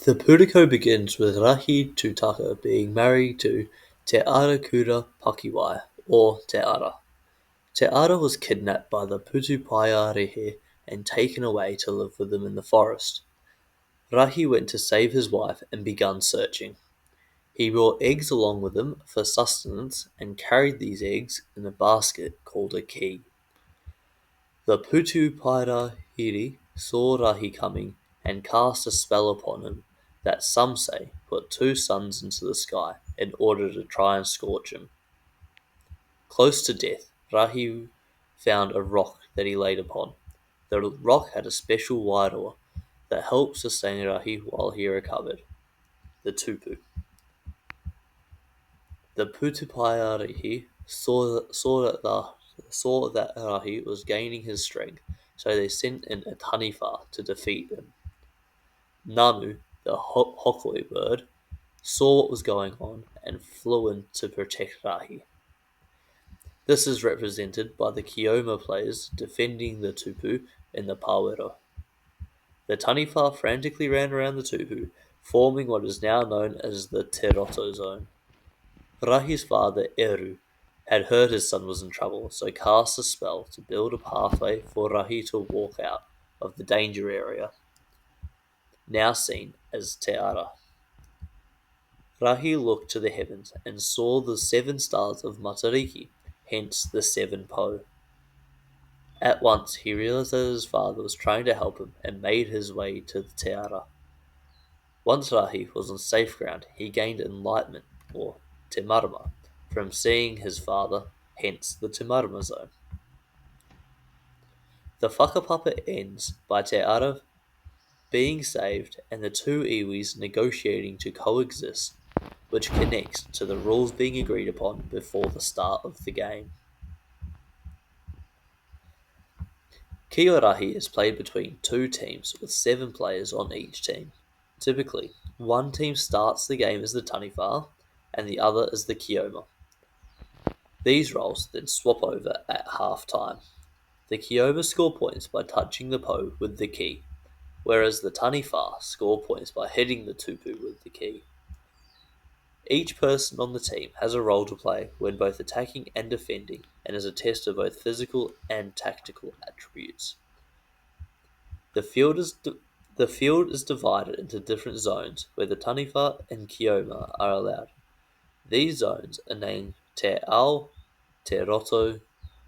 The Puriko begins with Rahi Tutaka being married to Te Arakura Pakiwai, or Te Ara. Te Ara was kidnapped by the Putupaia Rehe and taken away to live with them in the forest. Rahi went to save his wife and began searching. He brought eggs along with him for sustenance and carried these eggs in a basket called a key. The Putupairahiri saw Rahi coming and cast a spell upon him that some say put two suns into the sky in order to try and scorch him. Close to death, Rahi found a rock that he laid upon. The rock had a special wairoa that helped sustain Rahi while he recovered, the tupu. The Putupairihi saw that Rahi was gaining his strength, so they sent in a taniwha to defeat him. Nanu, the hokoi bird, saw what was going on and flew in to protect Rahi. This is represented by the Kioma players defending the tupu in the pāwera. The taniwha frantically ran around the tupu, forming what is now known as the Te Roto zone. Rahi's father, Eru, had heard his son was in trouble, so cast a spell to build a pathway for Rahi to walk out of the danger area, now seen as Te Ara. Rahi looked to the heavens and saw the 7 stars of Matariki, hence the 7 Po. At once he realized that his father was trying to help him and made his way to the Te Ara. Once Rahi was on safe ground, he gained enlightenment, or Te Marama, from seeing his father, hence the Te Marama zone. The whakapapa ends by Te Ara being saved and the two iwis negotiating to coexist, which connects to the rules being agreed upon before the start of the game. Kiorahi is played between two teams with 7 players on each team. Typically, one team starts the game as the taniwha and the other as the kioma. These roles then swap over at half time. The kioma score points by touching the po with the key, whereas the taniwha score points by hitting the tupu with the key. Each person on the team has a role to play when both attacking and defending, and is a test of both physical and tactical attributes. The field is divided into different zones where the taniwha and kioma are allowed. These zones are named Te Ao, Te Roto,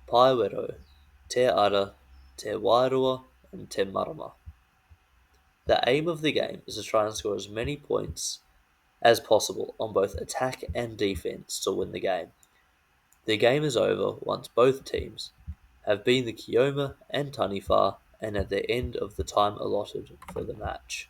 Paiwero, Te Ara, Te Wairoa, and Te Marama. The aim of the game is to try and score as many points as possible on both attack and defense to win the game. The game is over once both teams have been the Kioma and taniwha and at the end of the time allotted for the match.